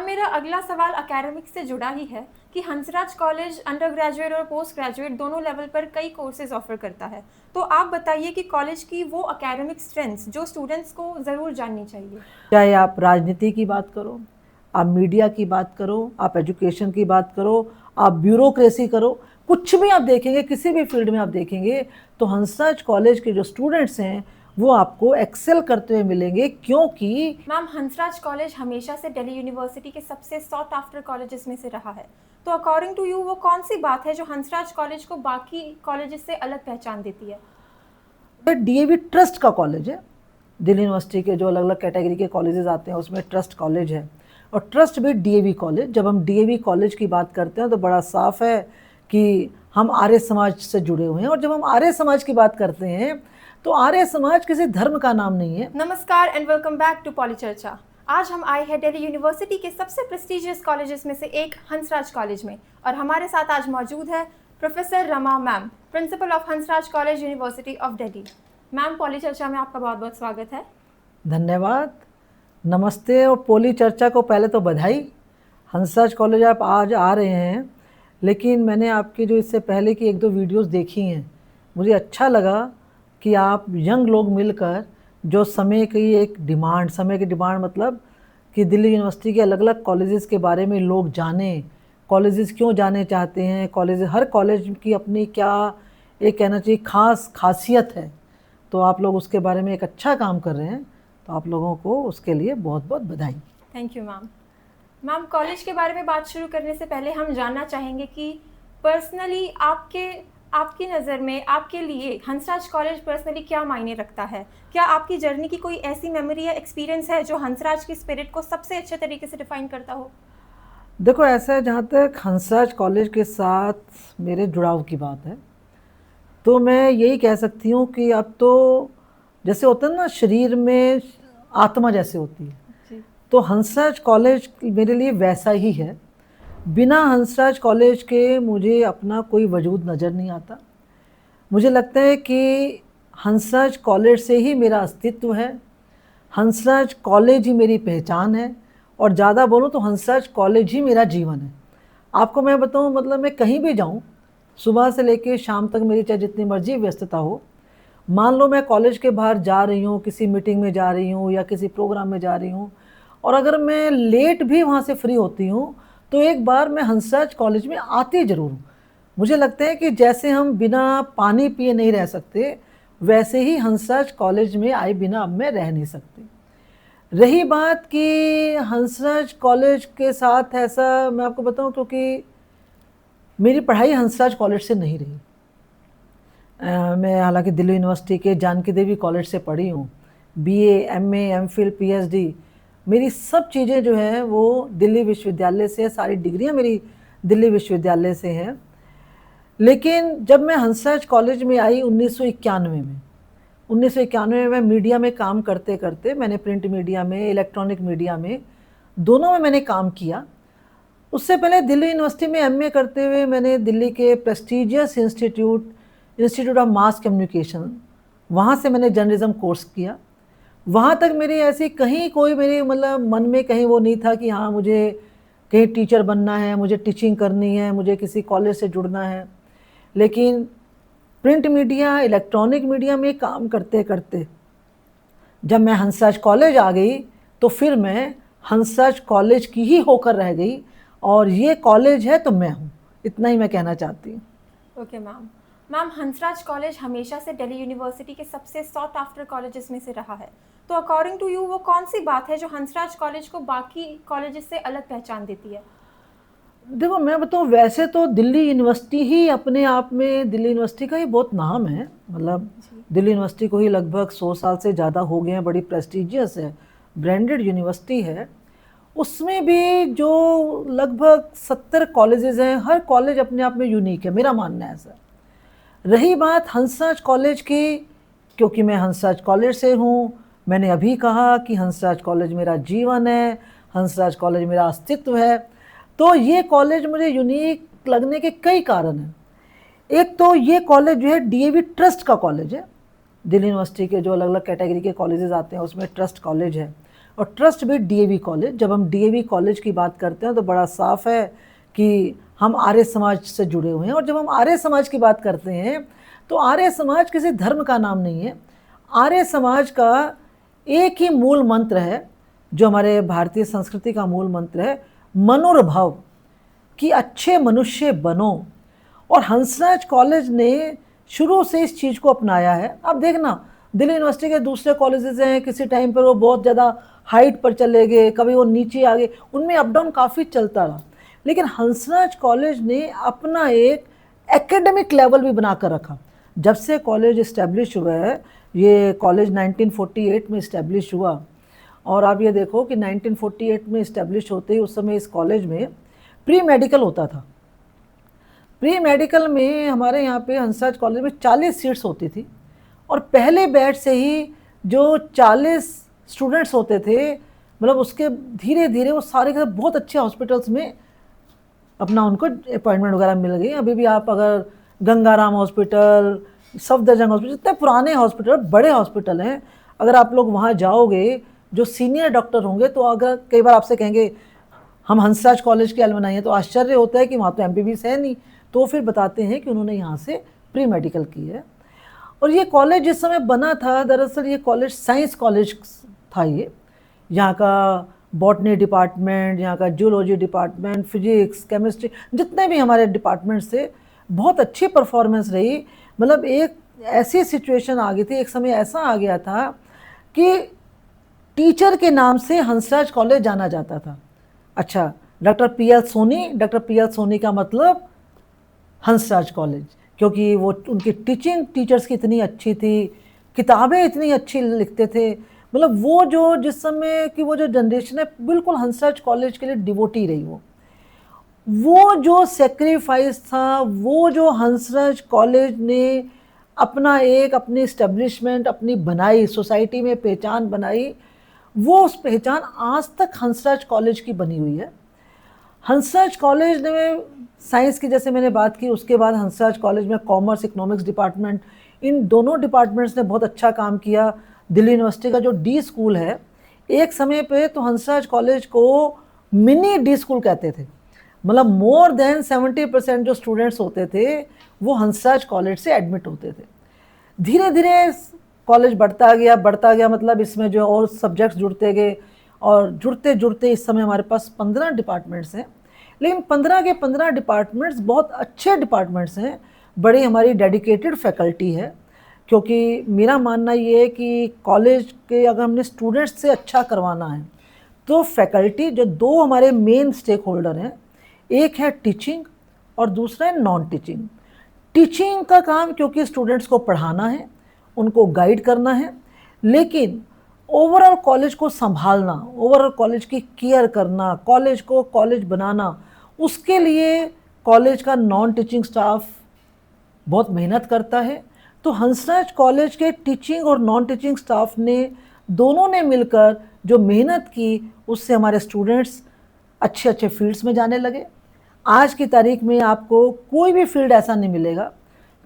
Ma'am, मेरा अगला सवाल एकेडमिक से जुड़ा ही है कि हंसराज कॉलेज अंडर ग्रेजुएट और पोस्ट ग्रेजुएट दोनों लेवल पर कई कोर्सेज ऑफर करता है। तो आप बताइए कि कॉलेज की वो एकेडमिक स्ट्रेंथ्स जो स्टूडेंट्स को ज़रूर जाननी चाहिए। चाहे आप राजनीति की बात करो, आप मीडिया की बात करो, आप एजुकेशन की बात करो, आप ब्यूरोक्रेसी करो, कुछ भी आप देखेंगे, किसी भी फील्ड में आप देखेंगे तो हंसराज कॉलेज के जो स्टूडेंट्स हैं वो आपको एक्सेल करते हुए मिलेंगे। क्योंकि मैम, हंसराज कॉलेज हमेशा से दिल्ली यूनिवर्सिटी के सबसे सॉट आफ्टर कॉलेजेस में से रहा है। तो अकॉर्डिंग टू यू वो कौन सी बात है जो हंसराज कॉलेज को बाकी कॉलेजेस से अलग पहचान देती है? डीएवी ट्रस्ट का कॉलेज है। दिल्ली यूनिवर्सिटी के जो अलग अलग कैटेगरी के कॉलेजेस आते हैं उसमें ट्रस्ट कॉलेज है, और ट्रस्ट भी डीएवी कॉलेज। जब हम डीएवी कॉलेज की बात करते हैं तो बड़ा साफ है कि हम आर्य समाज से जुड़े हुए हैं। और जब हम आर्य समाज की बात करते हैं तो आर्य समाज किसी धर्म का नाम नहीं है। नमस्कार एंड वेलकम बैक टू पॉलीचर्चा। आज हम आए हैं दिल्ली यूनिवर्सिटी के सबसे प्रेस्टिजियस कॉलेजेस में से एक हंसराज कॉलेज में, और हमारे साथ आज मौजूद है professor Rama ma'am, principal of Hansraj college university of Delhi. Ma'am, पॉलीचर्चा में आपका बहुत बहुत स्वागत है। धन्यवाद, नमस्ते। और पोली चर्चा को पहले तो बधाई। हंसराज कॉलेज आप आज आ रहे हैं, लेकिन मैंने आपकी जो इससे पहले की एक दो वीडियोस देखी हैं, मुझे अच्छा लगा कि आप यंग लोग मिलकर जो समय की डिमांड मतलब कि दिल्ली यूनिवर्सिटी के अलग अलग कॉलेजेस के बारे में लोग जानें, कॉलेजेस क्यों जाने चाहते हैं, हर कॉलेज की अपनी क्या एक कहना चाहिए खासियत है। तो आप लोग उसके बारे में एक अच्छा काम कर रहे हैं, तो आप लोगों को उसके लिए बहुत बहुत बधाई। Thank you ma'am. Ma'am, college के बारे में बात शुरू करने से पहले हम जानना चाहेंगे कि पर्सनली आपकी नज़र में आपके लिए हंसराज कॉलेज पर्सनली क्या मायने रखता है? क्या आपकी जर्नी की कोई ऐसी मेमोरी या एक्सपीरियंस है जो हंसराज की स्पिरिट को सबसे अच्छे तरीके से डिफाइन करता हो? देखो, ऐसा है, जहाँ तक हंसराज कॉलेज के साथ मेरे जुड़ाव की बात है तो मैं यही कह सकती हूँ कि अब तो जैसे होता है ना, शरीर में आत्मा जैसे होती है जी। तो हंसराज कॉलेज मेरे लिए वैसा ही है। बिना हंसराज कॉलेज के मुझे अपना कोई वजूद नज़र नहीं आता। मुझे लगता है कि हंसराज कॉलेज से ही मेरा अस्तित्व है, हंसराज कॉलेज ही मेरी पहचान है, और ज़्यादा बोलूँ तो हंसराज कॉलेज ही मेरा जीवन है। आपको मैं बताऊँ, मतलब मैं कहीं भी जाऊँ, सुबह से लेकर शाम तक मेरी चाहे जितनी मर्जी व्यस्तता हो, मान लो मैं कॉलेज के बाहर जा रही हूँ, किसी मीटिंग में जा रही हूँ या किसी प्रोग्राम में जा रही हूँ, और अगर मैं लेट भी वहाँ से फ्री होती हूँ तो एक बार मैं हंसराज कॉलेज में आती ज़रूर हूँ। मुझे लगता है कि जैसे हम बिना पानी पिए नहीं रह सकते, वैसे ही हंसराज कॉलेज में आए बिना अब मैं रह नहीं सकती। रही बात कि हंसराज कॉलेज के साथ ऐसा मैं आपको बताऊं, क्योंकि मेरी पढ़ाई हंसराज कॉलेज से नहीं रही। मैं हालांकि दिल्ली यूनिवर्सिटी के जानकी देवी कॉलेज से पढ़ी हूँ। बीए, एमए, एमफिल, पीएचडी, मेरी सब चीज़ें जो हैं वो दिल्ली विश्वविद्यालय से, सारी डिग्रियाँ मेरी दिल्ली विश्वविद्यालय से हैं। लेकिन जब मैं हंसराज कॉलेज में आई 1991 में मैं मीडिया में काम करते करते, मैंने प्रिंट मीडिया में, इलेक्ट्रॉनिक मीडिया में, दोनों में मैंने काम किया। उससे पहले दिल्ली यूनिवर्सिटी में एमए करते हुए मैंने दिल्ली के prestigious institute of mass communication, वहाँ से मैंने जर्नलिज्म कोर्स किया। वहाँ तक मेरी ऐसी कहीं कोई मेरी मतलब मन में कहीं वो नहीं था कि हाँ मुझे कहीं टीचर बनना है, मुझे टीचिंग करनी है, मुझे किसी कॉलेज से जुड़ना है। लेकिन प्रिंट मीडिया, इलेक्ट्रॉनिक मीडिया में काम करते करते जब मैं हंसराज कॉलेज आ गई तो फिर मैं हंसराज कॉलेज की ही होकर रह गई, और ये कॉलेज है तो मैं हूँ। इतना ही मैं कहना चाहती हूँ। Okay ma'am. Ma'am, Hansraj college हमेशा से दिल्ली यूनिवर्सिटी के सबसे सॉट आफ्टर कॉलेजेस में से रहा है। तो अकॉर्डिंग टू यू वो कौन सी बात है जो हंसराज कॉलेज को बाकी कॉलेजेस से अलग पहचान देती है? देखो, मैं बताऊँ, वैसे तो दिल्ली यूनिवर्सिटी ही अपने आप में, दिल्ली यूनिवर्सिटी का ही बहुत नाम है। मतलब दिल्ली यूनिवर्सिटी को ही लगभग 100 साल से ज़्यादा हो गए हैं, बड़ी प्रेस्टीजियस है, ब्रांडेड यूनिवर्सिटी है। उसमें भी जो लगभग 70 कॉलेजेस हैं, हर कॉलेज अपने आप में यूनिक है, मेरा मानना है ऐसा। रही बात हंसराज कॉलेज की, क्योंकि मैं हंसराज कॉलेज से हूँ, मैंने अभी कहा कि हंसराज कॉलेज मेरा जीवन है, हंसराज कॉलेज मेरा अस्तित्व है। तो ये कॉलेज मुझे यूनिक लगने के कई कारण हैं। एक तो ये कॉलेज जो है डीएवी ट्रस्ट का कॉलेज है। दिल्ली यूनिवर्सिटी के जो अलग अलग कैटेगरी के कॉलेजेस आते हैं उसमें ट्रस्ट कॉलेज है। और ट्रस्ट भी डीएवी कॉलेज। जब हम डीएवी कॉलेज की बात करते हैं तो बड़ा साफ है कि हम आर्य समाज से जुड़े हुए हैं। और जब हम आर्य समाज की बात करते हैं तो आर्य समाज किसी धर्म का नाम नहीं है। आर्य समाज का एक ही मूल मंत्र है, जो हमारे भारतीय संस्कृति का मूल मंत्र है, मनोरभव, कि अच्छे मनुष्य बनो। और हंसराज कॉलेज ने शुरू से इस चीज़ को अपनाया है। अब देखना, दिल्ली यूनिवर्सिटी के दूसरे कॉलेजेस हैं, किसी टाइम पर वो बहुत ज़्यादा हाइट पर चले गए, कभी वो नीचे आ गए, उनमें अप डाउन काफ़ी चलता रहा। लेकिन हंसराज कॉलेज ने अपना एक एकेडमिक लेवल भी बनाकर रखा। जब से कॉलेज इस्टेब्लिश हुआ है, ये कॉलेज 1948 में इस्टेब्लिश हुआ, और आप ये देखो कि 1948 में इस्टेब्लिश होते ही उस समय इस कॉलेज में प्री मेडिकल होता था। प्री मेडिकल में हमारे यहाँ पे हंसराज कॉलेज में 40 सीट्स होती थी, और पहले बैच से ही जो 40 स्टूडेंट्स होते थे, मतलब उसके धीरे धीरे वो सारे के बहुत अच्छे हॉस्पिटल्स में अपना उनको अपॉइंटमेंट वगैरह मिल गई। अभी भी आप अगर गंगाराम हॉस्पिटल, सफदरजंग हॉस्पिटल, जितने पुराने हॉस्पिटल, बड़े हॉस्पिटल हैं, अगर आप लोग वहाँ जाओगे, जो सीनियर डॉक्टर होंगे, तो अगर कई बार आपसे कहेंगे हम हंसराज कॉलेज के अलमनाई हैं, तो आश्चर्य होता है कि वहाँ तो एमबीबीएस है नहीं, तो फिर बताते हैं कि उन्होंने यहाँ से प्री मेडिकल की है। और ये कॉलेज जिस समय बना था, दरअसल ये कॉलेज साइंस कॉलेज था। ये यहाँ का बॉटनी डिपार्टमेंट, यहाँ का जूलॉजी डिपार्टमेंट, फिजिक्स, केमिस्ट्री, जितने भी हमारे डिपार्टमेंट्स थे, बहुत अच्छी परफॉर्मेंस रही। मतलब एक ऐसी सिचुएशन आ गई थी, एक समय ऐसा आ गया था कि टीचर के नाम से हंसराज कॉलेज जाना जाता था। अच्छा, doctor PL Soni, doctor PL Soni का मतलब हंसराज कॉलेज, क्योंकि वो उनकी टीचिंग टीचर्स की इतनी अच्छी थी, किताबें इतनी अच्छी लिखते थे। मतलब वो जो जिस समय की वो जो जनरेशन है, बिल्कुल हंसराज कॉलेज के लिए डिवोटी रही। वो जो सेक्रीफाइस था, वो जो हंसराज कॉलेज ने अपना एक अपनी इस्टेब्लिशमेंट अपनी बनाई, सोसाइटी में पहचान बनाई, वो उस पहचान आज तक हंसराज कॉलेज की बनी हुई है। हंसराज कॉलेज ने साइंस की जैसे मैंने बात की, उसके बाद हंसराज कॉलेज में कॉमर्स, इकोनॉमिक्स डिपार्टमेंट, इन दोनों डिपार्टमेंट्स ने बहुत अच्छा काम किया। दिल्ली यूनिवर्सिटी का जो डी स्कूल है, एक समय पे तो हंसराज कॉलेज को मिनी डी स्कूल कहते थे। मतलब मोर देन 70% जो स्टूडेंट्स होते थे वो हंसराज कॉलेज से एडमिट होते थे। धीरे धीरे कॉलेज बढ़ता गया, मतलब इसमें जो और सब्जेक्ट्स जुड़ते गए, और जुड़ते जुड़ते इस समय हमारे पास 15 डिपार्टमेंट्स हैं। लेकिन 15 के 15 डिपार्टमेंट्स बहुत अच्छे डिपार्टमेंट्स हैं, बड़ी हमारी डेडिकेटेड फैकल्टी है। क्योंकि मेरा मानना ये है कि कॉलेज के अगर हमने स्टूडेंट्स से अच्छा करवाना है तो फैकल्टी, जो दो हमारे मेन स्टेक होल्डर हैं, एक है टीचिंग और दूसरा है नॉन टीचिंग। टीचिंग का काम क्योंकि स्टूडेंट्स को पढ़ाना है, उनको गाइड करना है, लेकिन ओवरऑल कॉलेज को संभालना, ओवरऑल कॉलेज की केयर करना, कॉलेज को कॉलेज बनाना, उसके लिए कॉलेज का नॉन टीचिंग स्टाफ बहुत मेहनत करता है। तो हंसराज कॉलेज के टीचिंग और नॉन टीचिंग स्टाफ ने दोनों ने मिलकर जो मेहनत की, उससे हमारे स्टूडेंट्स अच्छे अच्छे फील्ड्स में जाने लगे। आज की तारीख में आपको कोई भी फील्ड ऐसा नहीं मिलेगा,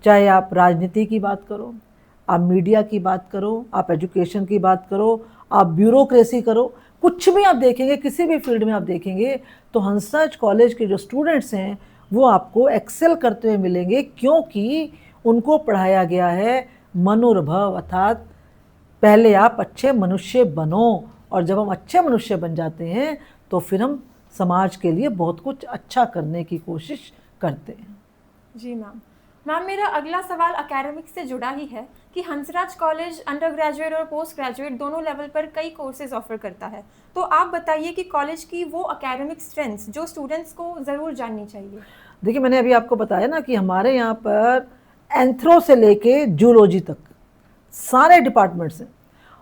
चाहे आप राजनीति की बात करो, आप मीडिया की बात करो, आप एजुकेशन की बात करो, आप ब्यूरोक्रेसी करो, कुछ भी आप देखेंगे, किसी भी फील्ड में आप देखेंगे तो हंसराज कॉलेज के जो स्टूडेंट्स हैं वो आपको एक्सेल करते हुए मिलेंगे, क्योंकि उनको पढ़ाया गया है मनोरभव, अर्थात पहले आप अच्छे मनुष्य बनो, और जब हम अच्छे मनुष्य बन जाते हैं तो फिर हम समाज के लिए बहुत कुछ अच्छा करने की कोशिश करते हैं। जी मैम, मेरा अगला सवाल एकेडमिक्स से जुड़ा ही है कि हंसराज कॉलेज अंडर ग्रेजुएट और पोस्ट ग्रेजुएट दोनों लेवल पर कई कोर्सेज ऑफर करता है, तो आप बताइए कि कॉलेज की वो एकेडमिक स्ट्रेंथ्स जो स्टूडेंट्स को ज़रूर जाननी चाहिए। देखिए, मैंने अभी आपको बताया ना कि हमारे यहाँ पर एंथ्रो से लेके जूलॉजी तक सारे डिपार्टमेंट्स हैं,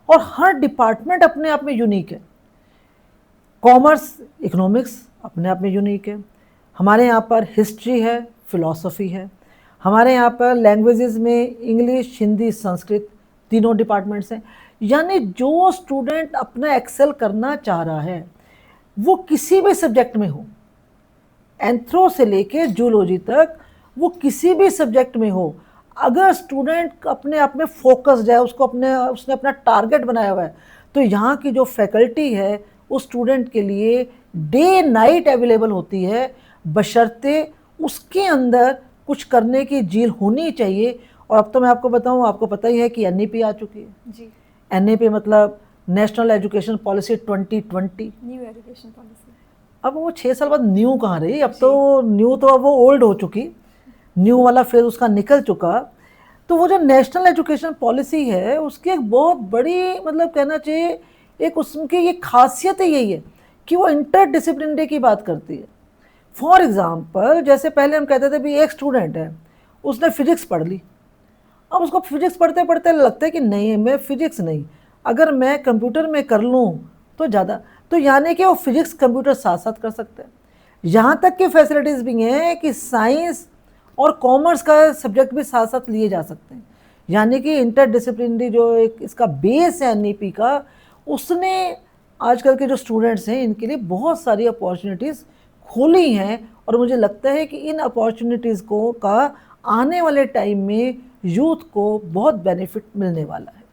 और हर डिपार्टमेंट अपने आप में यूनिक है। कॉमर्स, इकोनॉमिक्स अपने आप में यूनिक है। हमारे यहाँ पर हिस्ट्री है, फिलॉसफी है। हमारे यहाँ पर लैंग्वेजेस में इंग्लिश, हिंदी, संस्कृत तीनों डिपार्टमेंट्स हैं। यानी जो स्टूडेंट अपना एक्सेल करना चाह रहा है वो किसी भी सब्जेक्ट में हो, एंथ्रो से लेके जूलॉजी तक, वो किसी भी सब्जेक्ट में हो, अगर स्टूडेंट अपने आप में फोकस्ड है, उसने अपना टारगेट बनाया हुआ है, तो यहाँ की जो फैकल्टी है उस स्टूडेंट के लिए डे नाइट अवेलेबल होती है, बशर्ते उसके अंदर कुछ करने की जील होनी चाहिए। और अब तो मैं आपको बताऊँ, आपको पता ही है कि एनईपी आ चुकी है जी। एनईपी मतलब national education policy 2020, new education policy. अब वो 6 साल बाद न्यू कहाँ रही, अब तो न्यू तो अब वो ओल्ड हो चुकी, न्यू वाला फेज उसका निकल चुका। तो वो जो नेशनल एजुकेशन पॉलिसी है उसकी एक बहुत बड़ी मतलब कहना चाहिए एक उसकी ये खासियत ही यही है कि वो इंटर डिसिप्लिनरी की बात करती है। फॉर एग्जांपल जैसे पहले हम कहते थे भी एक स्टूडेंट है, उसने फिजिक्स पढ़ ली, अब उसको फिजिक्स पढ़ते पढ़ते लगता है कि नहीं मैं फिजिक्स नहीं, अगर मैं कंप्यूटर में कर लूँ तो ज़्यादा, तो यानी कि वो फिजिक्स कंप्यूटर साथ साथ कर सकते हैं। यहाँ तक की फैसिलिटीज़ भी हैं कि साइंस और कॉमर्स का सब्जेक्ट भी साथ साथ लिए जा सकते हैं। यानी कि इंटरडिसिप्लिनरी जो एक इसका बेस है एनईपी का, उसने आजकल के जो स्टूडेंट्स हैं इनके लिए बहुत सारी अपॉर्चुनिटीज़ खोली हैं। और मुझे लगता है कि इन अपॉर्चुनिटीज़ को का आने वाले टाइम में यूथ को बहुत बेनिफिट मिलने वाला है।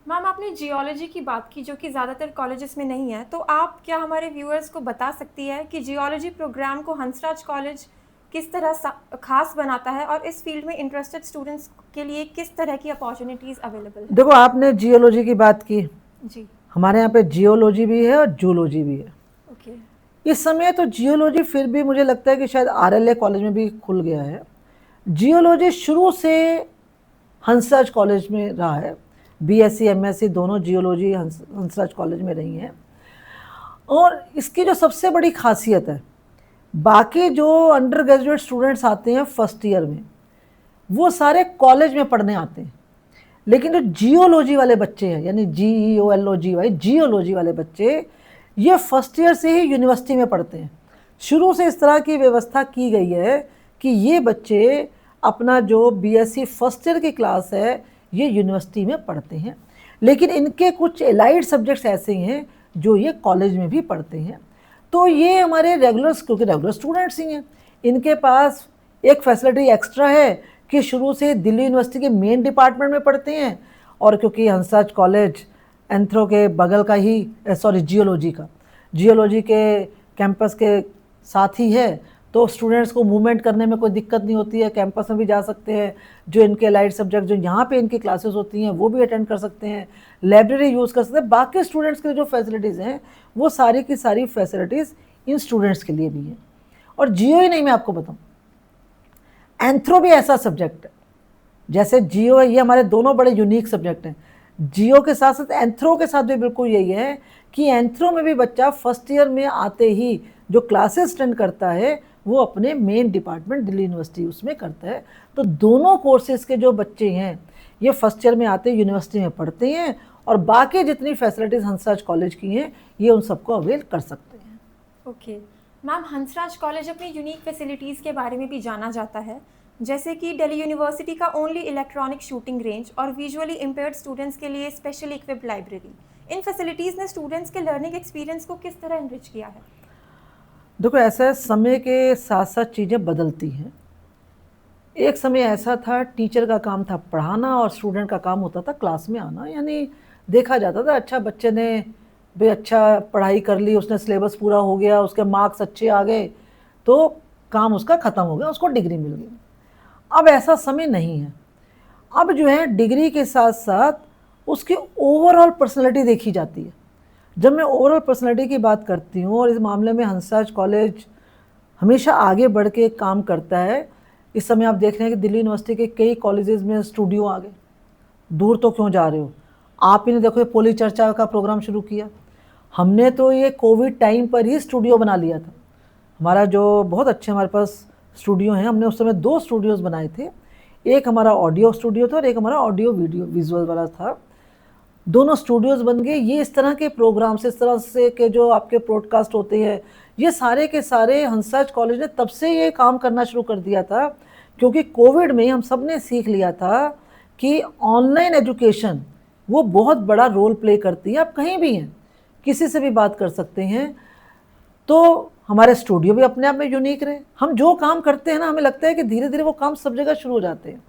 मैम आपने जियोलॉजी की बात की जो कि ज़्यादातर कॉलेजेस में नहीं है, तो आप क्या हमारे व्यूअर्स को बता सकती है कि जियोलॉजी प्रोग्राम को हंसराज कॉलेज किस तरह खास बनाता है और इस फील्ड में इंटरेस्टेड स्टूडेंट्स के लिए किस तरह की अपॉर्चुनिटीज़ अवेलेबल है? देखो आपने जियोलॉजी की बात की जी। हमारे यहाँ पे जियोलॉजी भी है और जूलॉजी भी है। ओके। इस समय तो जियोलॉजी फिर भी मुझे लगता है कि शायद आरएलए कॉलेज में भी खुल गया है। जियोलॉजी शुरू से हंसराज कॉलेज में रहा है, बीएससी एमएससी दोनों जियोलॉजी हंसराज कॉलेज में रही हैं। और इसकी जो सबसे बड़ी खासियत है, बाकी जो अंडर ग्रेजुएट स्टूडेंट्स आते हैं फर्स्ट ईयर में वो सारे कॉलेज में पढ़ने आते हैं, लेकिन जो जियोलॉजी वाले बच्चे हैं यानी GEOLOGY जियोलॉजी वाले बच्चे ये फर्स्ट ईयर से ही यूनिवर्सिटी में पढ़ते हैं। शुरू से इस तरह की व्यवस्था की गई है कि ये बच्चे अपना जो बीएससी फर्स्ट ईयर की क्लास है ये यूनिवर्सिटी में पढ़ते हैं, लेकिन इनके कुछ एलाइड सब्जेक्ट्स ऐसे हैं जो ये कॉलेज में भी पढ़ते हैं। तो ये हमारे रेगुलर्स, क्योंकि रेगुलर स्टूडेंट्स ही हैं, इनके पास एक फैसिलिटी एक्स्ट्रा है कि शुरू से दिल्ली यूनिवर्सिटी के मेन डिपार्टमेंट में पढ़ते हैं। और क्योंकि हंसराज कॉलेज एंथ्रो के बगल का ही जियोलॉजी के कैंपस के साथ ही है, तो स्टूडेंट्स को मूवमेंट करने में कोई दिक्कत नहीं होती है, कैंपस में भी जा सकते हैं, जो इनके लाइट सब्जेक्ट जो यहाँ पे इनकी क्लासेस होती हैं वो भी अटेंड कर सकते हैं, लाइब्रेरी यूज़ कर सकते हैं। बाकी स्टूडेंट्स के लिए जो फैसिलिटीज़ हैं वो सारी की सारी फैसिलिटीज़ इन स्टूडेंट्स के लिए भी हैं। और जियो ही नहीं, मैं आपको बताऊँ एंथ्रो भी ऐसा सब्जेक्ट है, जैसे जियो है, ये हमारे दोनों बड़े यूनिक सब्जेक्ट हैं। जियो के साथ साथ एंथ्रो के साथ भी बिल्कुल यही है कि एंथ्रो में भी बच्चा फर्स्ट ईयर में आते ही जो क्लासेस अटेंड करता है वो अपने मेन डिपार्टमेंट दिल्ली यूनिवर्सिटी उसमें करता है। तो दोनों कोर्सेज़ के जो बच्चे हैं ये फर्स्ट ईयर में आते यूनिवर्सिटी में पढ़ते हैं और बाकी जितनी फैसिलिटीज़ हंसराज कॉलेज की हैं ये उन सबको अवेल कर सकते हैं। ओके मैम, हंसराज कॉलेज अपनी यूनिक फैसिलिटीज़ के बारे में भी जाना जाता है, जैसे कि दिल्ली यूनिवर्सिटी का ओनली इलेक्ट्रॉनिक शूटिंग रेंज और विजुअली इम्पेयर्ड स्टूडेंट्स के लिए स्पेशली इक्विप्ड लाइब्रेरी। इन फैसिलिटीज़ ने स्टूडेंट्स के लर्निंग एक्सपीरियंस को किस तरह एनरिच किया है? देखो ऐसा है, समय के साथ साथ चीज़ें बदलती हैं। एक समय ऐसा था टीचर का काम था पढ़ाना और स्टूडेंट का काम होता था क्लास में आना, यानी देखा जाता था अच्छा बच्चे ने भाई अच्छा पढ़ाई कर ली, उसने सिलेबस पूरा हो गया, उसके मार्क्स अच्छे आ गए तो काम उसका ख़त्म हो गया, उसको डिग्री मिल गई। अब ऐसा समय नहीं है। अब जो है डिग्री के साथ साथ उसकी ओवरऑल पर्सनैलिटी देखी जाती है। जब मैं ओवरऑल पर्सनैलिटी की बात करती हूँ और इस मामले में हंसराज कॉलेज हमेशा आगे बढ़ के काम करता है। इस समय आप देख रहे हैं कि दिल्ली यूनिवर्सिटी के कई कॉलेजेस में स्टूडियो आ गए। दूर तो क्यों जा रहे हो, आप ही ने देखो ये पोली चर्चा का प्रोग्राम शुरू किया, हमने तो ये कोविड टाइम पर ही स्टूडियो बना लिया था। हमारा जो बहुत अच्छे हमारे पास स्टूडियो हैं, हमने उस समय 2 स्टूडियोज़ बनाए थे, एक हमारा ऑडियो स्टूडियो था और एक हमारा ऑडियो वीडियो विजुअल वाला था। दोनों स्टूडियोज़ बन गए। ये इस तरह के प्रोग्राम्स, इस तरह से के जो आपके ब्रॉडकास्ट होते हैं, ये सारे के सारे हंसराज कॉलेज ने तब से ये काम करना शुरू कर दिया था, क्योंकि कोविड में हम सब ने सीख लिया था कि ऑनलाइन एजुकेशन वो बहुत बड़ा रोल प्ले करती है। आप कहीं भी हैं, किसी से भी बात कर सकते हैं। तो हमारे स्टूडियो भी अपने आप में यूनिक रहे। हम जो काम करते हैं ना, हमें लगता है कि धीरे धीरे वो काम सब जगह शुरू हो जाते हैं।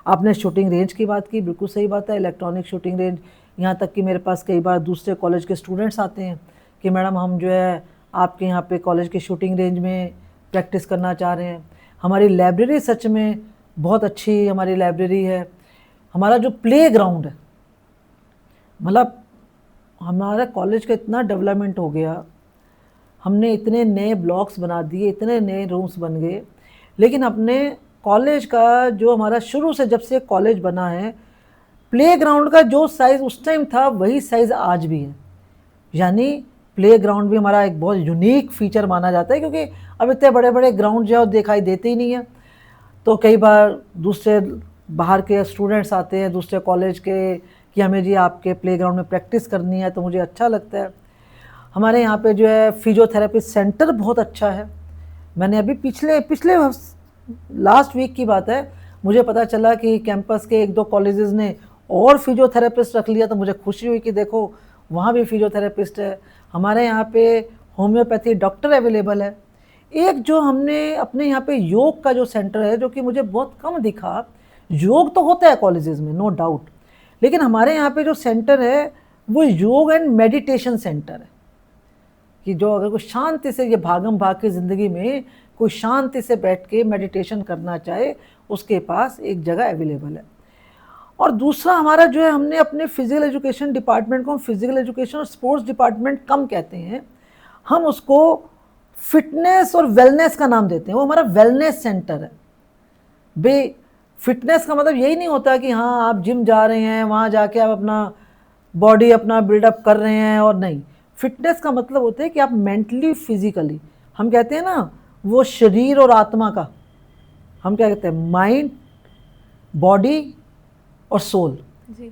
आपने शूटिंग रेंज की बात की, बिल्कुल सही बात है। इलेक्ट्रॉनिक शूटिंग रेंज यहाँ तक कि मेरे पास कई बार दूसरे कॉलेज के स्टूडेंट्स आते हैं कि मैडम हम जो है आपके यहाँ पे कॉलेज के शूटिंग रेंज में प्रैक्टिस करना चाह रहे हैं। हमारी लाइब्रेरी सच में बहुत अच्छी हमारी लाइब्रेरी है। हमारा जो प्ले ग्राउंड है, मतलब हमारा कॉलेज का इतना डेवलपमेंट हो गया, हमने इतने नए ब्लॉक्स बना दिए, इतने नए रूम्स बन गए, लेकिन अपने कॉलेज का जो हमारा शुरू से जब से कॉलेज बना है, प्ले ग्राउंड का जो साइज़ उस टाइम था वही साइज़ आज भी है। यानी प्ले ग्राउंड भी हमारा एक बहुत यूनिक फीचर माना जाता है, क्योंकि अब इतने बड़े बड़े ग्राउंड जो दिखाई देते ही नहीं है। तो कई बार दूसरे बाहर के स्टूडेंट्स आते हैं दूसरे कॉलेज के कि हमें जी आपके प्लेग्राउंड में प्रैक्टिस करनी है, तो मुझे अच्छा लगता है। हमारे यहाँ पे जो है फिजियोथेरेपी सेंटर बहुत अच्छा है। मैंने अभी पिछले लास्ट वीक की बात है, मुझे पता चला कि कैंपस के 1-2 कॉलेजेस ने और फिजियोथेरेपिस्ट रख लिया, तो मुझे खुशी हुई कि देखो वहाँ भी फिजियोथेरेपिस्ट है। हमारे यहाँ पे होम्योपैथी डॉक्टर अवेलेबल है। एक जो हमने अपने यहाँ पे योग का जो सेंटर है, जो कि मुझे बहुत कम दिखा, योग तो होता है कॉलेजेस में नो डाउट, लेकिन हमारे यहाँ पे जो सेंटर है वो योग एंड मेडिटेशन सेंटर है, कि जो अगर कोई शांति से ये भागम भाग की ज़िंदगी में कोई शांति से बैठ के मेडिटेशन करना चाहे, उसके पास एक जगह अवेलेबल है। और दूसरा हमारा जो है, हमने अपने फिजिकल एजुकेशन डिपार्टमेंट को हम फिजिकल एजुकेशन और स्पोर्ट्स डिपार्टमेंट कम कहते हैं, हम उसको फिटनेस और वेलनेस का नाम देते हैं। वो हमारा वेलनेस सेंटर है। बे फिटनेस का मतलब यही नहीं होता कि हाँ आप जिम जा रहे हैं, वहाँ जाके आप अपना बॉडी अपना बिल्डअप कर रहे हैं, और नहीं, फिटनेस का मतलब होता है कि आप मेंटली फिजिकली, हम कहते हैं ना वो शरीर और आत्मा का, हम क्या कहते हैं, माइंड बॉडी और सोल जी।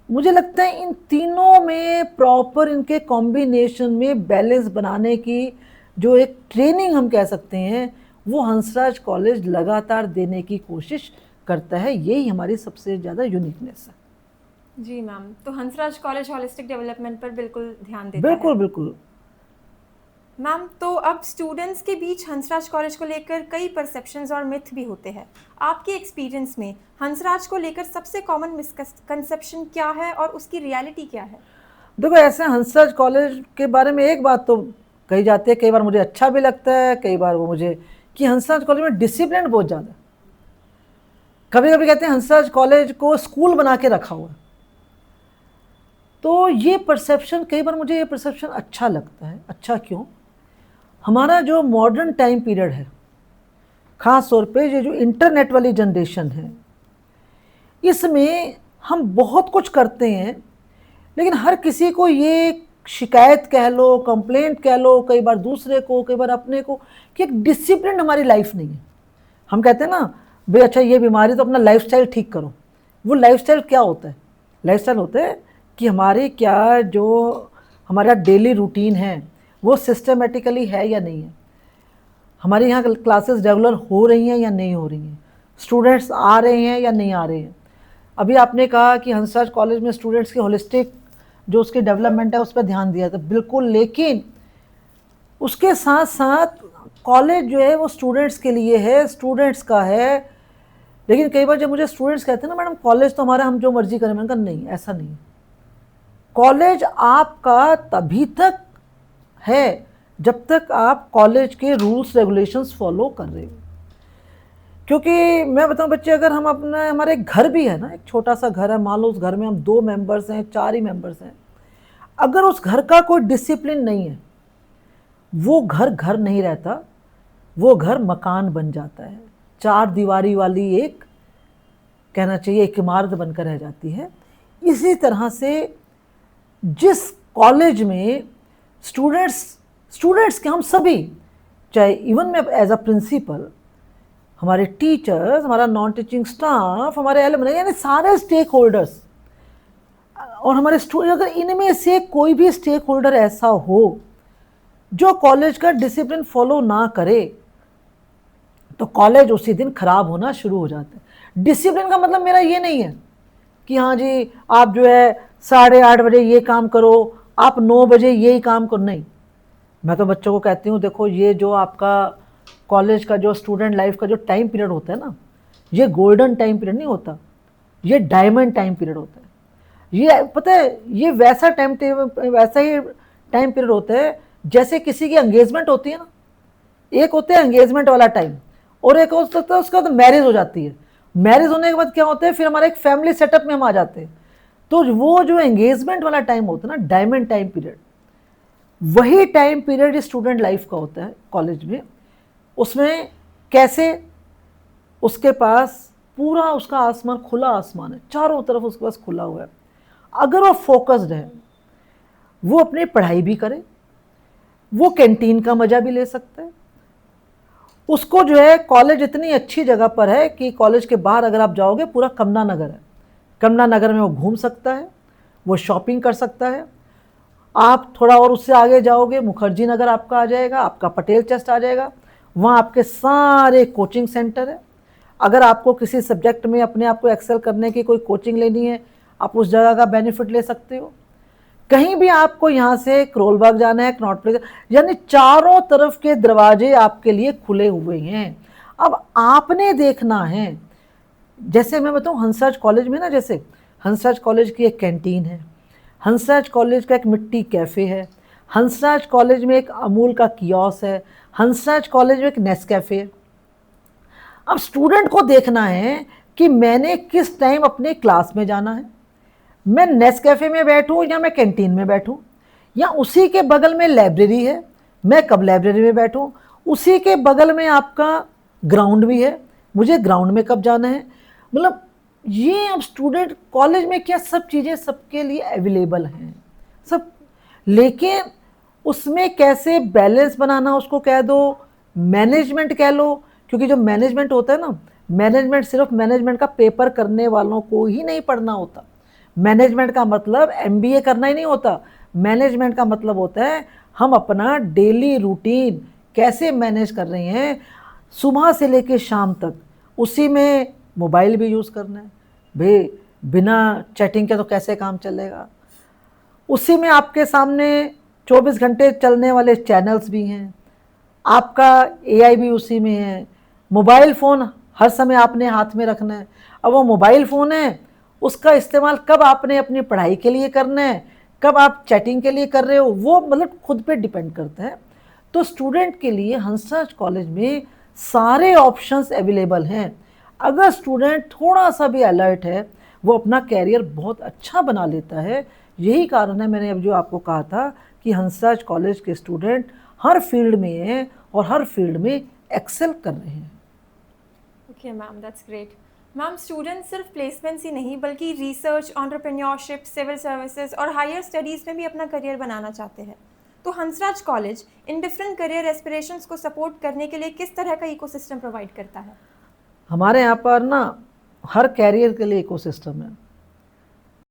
मुझे लगता है इन तीनों में प्रॉपर इनके कॉम्बिनेशन में बैलेंस बनाने की जो एक ट्रेनिंग हम कह सकते हैं, वो हंसराज कॉलेज लगातार देने की कोशिश करता है। यही हमारी सबसे ज़्यादा यूनिकनेस है। जी मैम, तो हंसराज कॉलेज होलिस्टिक डेवलपमेंट पर बिल्कुल ध्यान देता बिल्कुल है। बिल्कुल। मैम, तो अब स्टूडेंट्स के बीच हंसराज कॉलेज को लेकर कई परसेप्शंस और मिथ भी होते हैं। आपके एक्सपीरियंस में हंसराज को लेकर सबसे कॉमन मिसकंसेप्शन क्या है और उसकी रियलिटी क्या है? देखो, ऐसे हंसराज कॉलेज के बारे में एक बात तो कही जाती है, कई बार मुझे अच्छा भी लगता है, कई बार वो मुझे, कि हंसराज कॉलेज में डिसिप्लिन बहुत ज़्यादा है। कभी कभी कहते हैं हंसराज कॉलेज को स्कूल बना के रखा हुआ है। तो ये परसेप्शन, कई बार मुझे ये परसेप्शन अच्छा लगता है। अच्छा क्यों? हमारा जो मॉडर्न टाइम पीरियड है, ख़ास तौर पे ये जो इंटरनेट वाली जनरेशन है, इसमें हम बहुत कुछ करते हैं, लेकिन हर किसी को ये शिकायत कह लो, कंप्लेंट कह लो, कई बार दूसरे को, कई बार अपने को, कि एक डिसिप्लिन हमारी लाइफ नहीं है। हम कहते हैं ना भाई अच्छा ये बीमारी, तो अपना लाइफस्टाइल ठीक करो। वो लाइफस्टाइल क्या होता है? लाइफस्टाइल होता है कि हमारे क्या जो हमारा डेली रूटीन है वो सिस्टमेटिकली है या नहीं है, हमारे यहाँ क्लासेस रेगुलर हो रही हैं या नहीं हो रही हैं, स्टूडेंट्स आ रहे हैं या नहीं आ रहे हैं। अभी आपने कहा कि हंसराज कॉलेज में स्टूडेंट्स के होलिस्टिक जो उसकी डेवलपमेंट है उस पर ध्यान दिया था, बिल्कुल, लेकिन उसके साथ साथ कॉलेज जो है वो स्टूडेंट्स के लिए है, स्टूडेंट्स का है। लेकिन कई बार जब मुझे स्टूडेंट्स कहते हैं ना मैडम कॉलेज तो हमारा हम जो मर्जी करें, मैंने कहा नहीं, ऐसा नहीं है। कॉलेज आपका तभी तक है जब तक आप कॉलेज के रूल्स रेगुलेशंस फॉलो कर रहे हो। क्योंकि मैं बताऊं बच्चे, अगर हम अपना, हमारे घर भी है ना, एक छोटा सा घर है, मान लो उस घर में हम 2 मेंबर्स हैं, 4 ही मेंबर्स हैं, अगर उस घर का कोई डिसिप्लिन नहीं है, वो घर घर नहीं रहता, वो घर मकान बन जाता है। 4 दीवारी वाली एक, कहना चाहिए, एक इमारत बनकर रह जाती है। इसी तरह से जिस कॉलेज में स्टूडेंट्स के, हम सभी, चाहे इवन मैं एज अ प्रिंसिपल, हमारे टीचर्स, हमारा नॉन टीचिंग स्टाफ, हमारे एलुमनी, यानी सारे स्टेक होल्डर्स और हमारे स्टूडेंट, अगर इनमें से कोई भी स्टेक होल्डर ऐसा हो जो कॉलेज का डिसिप्लिन फॉलो ना करे, तो कॉलेज उसी दिन खराब होना शुरू हो जाता है। डिसिप्लिन का मतलब मेरा ये नहीं है कि हाँ जी आप जो है 8:30 बजे ये काम करो, आप 9 बजे यही काम करो, नहीं। मैं तो बच्चों को कहती हूँ देखो, ये जो आपका कॉलेज का जो स्टूडेंट लाइफ का जो टाइम पीरियड होता है ना, ये गोल्डन टाइम पीरियड नहीं होता, ये डायमंड टाइम पीरियड होता है। ये पता है, ये वैसा वैसा ही टाइम पीरियड होता है जैसे किसी की एंगेजमेंट होती है ना, एक होता है एंगेजमेंट वाला टाइम, और एक हो सकता है उसका तो मैरिज हो जाती है। मैरिज होने के बाद क्या होता है, फिर हमारा एक फैमिली सेटअप में हम आ जाते हैं। तो वो जो एंगेजमेंट वाला टाइम होता है ना, डायमंड टाइम पीरियड, वही टाइम पीरियड स्टूडेंट लाइफ का होता है कॉलेज में। उसमें कैसे उसके पास पूरा उसका आसमान, खुला आसमान है, चारों तरफ उसके पास खुला हुआ है। अगर वो फोकस्ड है, वो अपनी पढ़ाई भी करे, वो कैंटीन का मजा भी ले सकता है। उसको जो है, कॉलेज इतनी अच्छी जगह पर है कि कॉलेज के बाहर अगर आप जाओगे, पूरा कमला नगर है, कमला नगर में वो घूम सकता है, वो शॉपिंग कर सकता है। आप थोड़ा और उससे आगे जाओगे, मुखर्जी नगर आपका आ जाएगा, आपका पटेल चेस्ट आ जाएगा, वहाँ आपके सारे कोचिंग सेंटर है। अगर आपको किसी सब्जेक्ट में अपने आप को एक्सेल करने की कोई कोचिंग लेनी है, आप उस जगह का बेनिफिट ले सकते हो। कहीं भी आपको यहाँ से करोलबाग जाना है, कनॉट प्लेस, यानी चारों तरफ के दरवाजे आपके लिए खुले हुए हैं। अब आपने देखना है, जैसे मैं बताऊँ हंसराज कॉलेज में ना, जैसे हंसराज कॉलेज की एक कैंटीन है, हंसराज कॉलेज का एक मिट्टी कैफ़े है, हंसराज कॉलेज में एक अमूल का कियोस्क है, हंसराज कॉलेज में एक नेस्कैफे है। अब स्टूडेंट को देखना है कि मैंने किस टाइम अपने क्लास में जाना है, मैं नेस्कैफे में बैठूं या मैं कैंटीन में बैठूं, या उसी के बगल में लाइब्रेरी है, मैं कब लाइब्रेरी में बैठूं, उसी के बगल में आपका ग्राउंड भी है, मुझे ग्राउंड में कब जाना है। मतलब ये अब स्टूडेंट कॉलेज में क्या सब चीज़ें सबके लिए अवेलेबल हैं सब, लेकिन उसमें कैसे बैलेंस बनाना उसको कह दो, मैनेजमेंट कह लो। क्योंकि जो मैनेजमेंट होता है ना, मैनेजमेंट सिर्फ मैनेजमेंट का पेपर करने वालों को ही नहीं पढ़ना होता। मैनेजमेंट का मतलब एमबीए करना ही नहीं होता। मैनेजमेंट का मतलब होता है हम अपना डेली रूटीन कैसे मैनेज कर रहे हैं, सुबह से लेकर शाम तक। उसी में मोबाइल भी यूज़ करना है भाई, बिना चैटिंग के तो कैसे काम चलेगा। उसी में आपके सामने 24 घंटे चलने वाले चैनल्स भी हैं, आपका एआई भी उसी में है। मोबाइल फ़ोन हर समय आपने हाथ में रखना है। अब वो मोबाइल फ़ोन है, उसका इस्तेमाल कब आपने अपनी पढ़ाई के लिए करना है, कब आप चैटिंग के लिए कर रहे हो, वो मतलब खुद पे डिपेंड करता है। तो स्टूडेंट के लिए हंसराज कॉलेज में सारे ऑप्शंस अवेलेबल हैं। अगर स्टूडेंट थोड़ा सा भी अलर्ट है, वो अपना कैरियर बहुत अच्छा बना लेता है। यही कारण है मैंने अब जो आपको कहा था कि हंसराज कॉलेज के स्टूडेंट हर फील्ड में हैं और हर फील्ड में एक्सेल कर रहे हैं। Okay ma'am, that's great. Ma'am, students सिर्फ प्लेसमेंट्स ही नहीं बल्कि रिसर्च, एंटरप्रेन्योरशिप, सिविल सर्विसेज और हायर स्टडीज़ में भी अपना करियर बनाना चाहते हैं। तो Hansraj college in different career aspirations को सपोर्ट करने के लिए किस तरह का इकोसिस्टम प्रोवाइड करता है? हमारे यहाँ पर ना हर कैरियर के लिए इकोसिस्टम है।